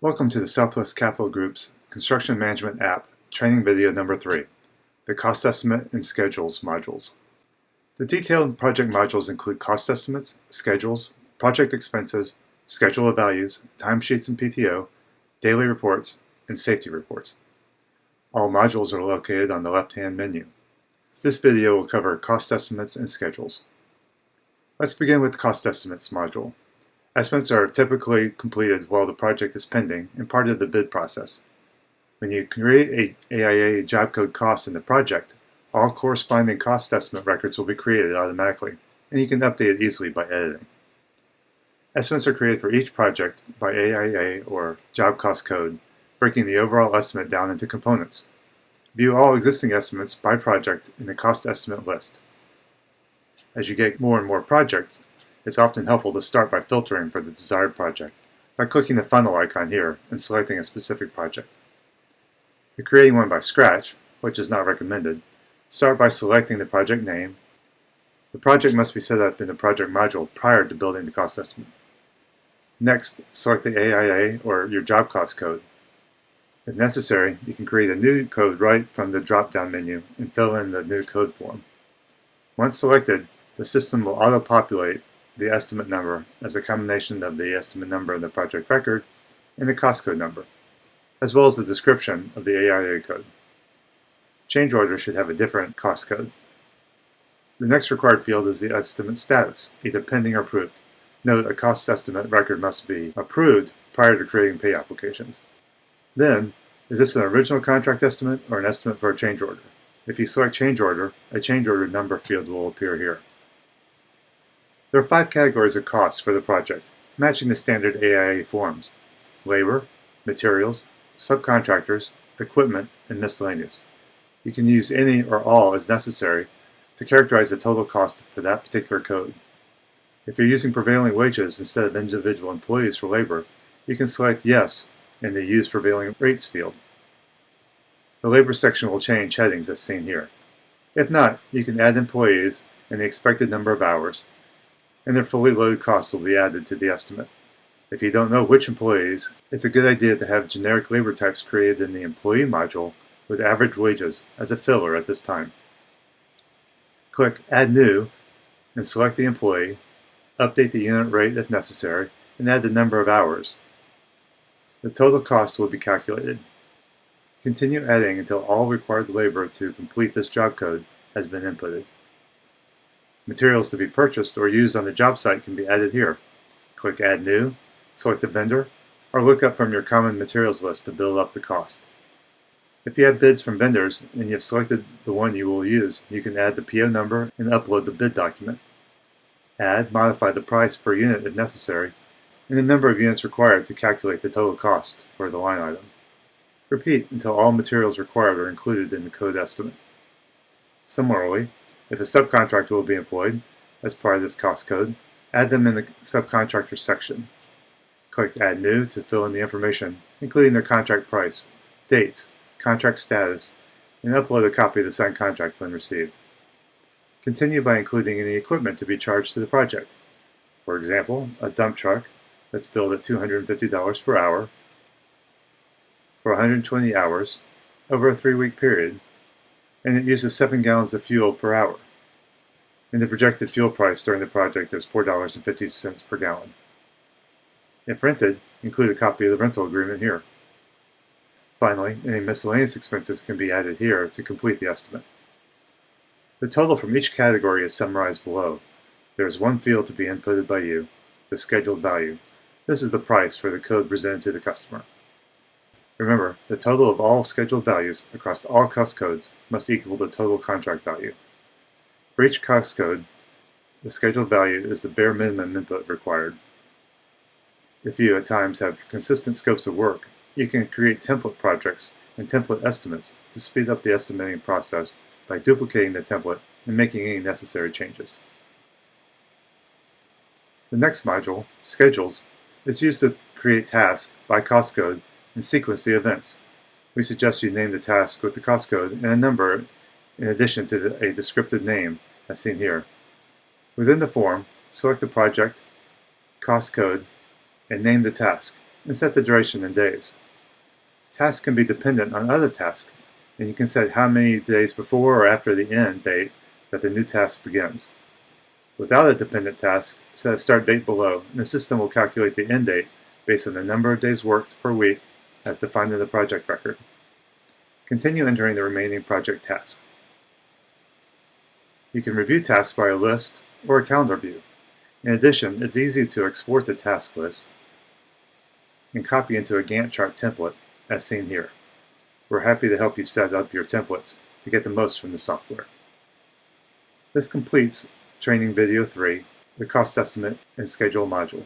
Welcome to the Southwest Capital Group's Construction Management App Training Video Number 3, the Cost Estimate and Schedules modules. The detailed project modules include cost estimates, schedules, project expenses, schedule of values, timesheets and PTO, daily reports, and safety reports. All modules are located on the left-hand menu. This video will cover cost estimates and schedules. Let's begin with the Cost Estimates module. Estimates are typically completed while the project is pending and part of the bid process. When you create a AIA job code cost in the project, all corresponding cost estimate records will be created automatically, and you can update it easily by editing. Estimates are created for each project by AIA or job cost code, breaking the overall estimate down into components. View all existing estimates by project in the cost estimate list. As you get more and more projects, it's often helpful to start by filtering for the desired project by clicking the funnel icon here and selecting a specific project. If creating one by scratch, which is not recommended, start by selecting the project name. The project must be set up in the project module prior to building the cost estimate. Next, select the AIA or your job cost code. If necessary, you can create a new code right from the drop-down menu and fill in the new code form. Once selected, the system will auto-populate the estimate number as a combination of the estimate number in the project record and the cost code number, as well as the description of the AIA code. Change order should have a different cost code. The next required field is the estimate status, either pending or approved. Note a cost estimate record must be approved prior to creating pay applications. Then, is this an original contract estimate or an estimate for a change order? If you select change order, a change order number field will appear here. There are 5 categories of costs for the project, matching the standard AIA forms: labor, materials, subcontractors, equipment, and miscellaneous. You can use any or all as necessary to characterize the total cost for that particular code. If you're using prevailing wages instead of individual employees for labor, you can select Yes in the Use Prevailing Rates field. The labor section will change headings as seen here. If not, you can add employees and the expected number of hours, and their fully loaded costs will be added to the estimate. If you don't know which employees, it's a good idea to have generic labor types created in the Employee module with average wages as a filler at this time. Click Add New and select the employee, update the unit rate if necessary, and add the number of hours. The total cost will be calculated. Continue adding until all required labor to complete this job code has been inputted. Materials to be purchased or used on the job site can be added here. Click Add New, select the vendor, or look up from your common materials list to build up the cost. If you have bids from vendors and you have selected the one you will use, you can add the PO number and upload the bid document. Modify the price per unit if necessary, and the number of units required to calculate the total cost for the line item. Repeat until all materials required are included in the code estimate. Similarly, if a subcontractor will be employed as part of this cost code, add them in the subcontractor section. Click Add New to fill in the information, including their contract price, dates, contract status, and upload a copy of the signed contract when received. Continue by including any equipment to be charged to the project. For example, a dump truck that's billed at $250 per hour for 120 hours over a 3-week period, and it uses 7 gallons of fuel per hour. And the projected fuel price during the project is $4.50 per gallon. If rented, include a copy of the rental agreement here. Finally, any miscellaneous expenses can be added here to complete the estimate. The total from each category is summarized below. There is one field to be inputted by you, the scheduled value. This is the price for the code presented to the customer. Remember, the total of all scheduled values across all cost codes must equal the total contract value. For each cost code, the scheduled value is the bare minimum input required. If you at times have consistent scopes of work, you can create template projects and template estimates to speed up the estimating process by duplicating the template and making any necessary changes. The next module, Schedules, is used to create tasks by cost code and sequence the events. We suggest you name the task with the cost code and a number in addition to a descriptive name as seen here. Within the form, select the project, cost code, and name the task. and set the duration in days. Tasks can be dependent on other tasks, and you can set how many days before or after the end date that the new task begins. Without a dependent task, set a start date below, and the system will calculate the end date based on the number of days worked per week as defined in the project record. Continue entering the remaining project tasks. You can review tasks by a list or a calendar view. In addition, it's easy to export the task list and copy into a Gantt chart template, as seen here. We're happy to help you set up your templates to get the most from the software. This completes Training Video 3, the Cost Estimate and Schedule module.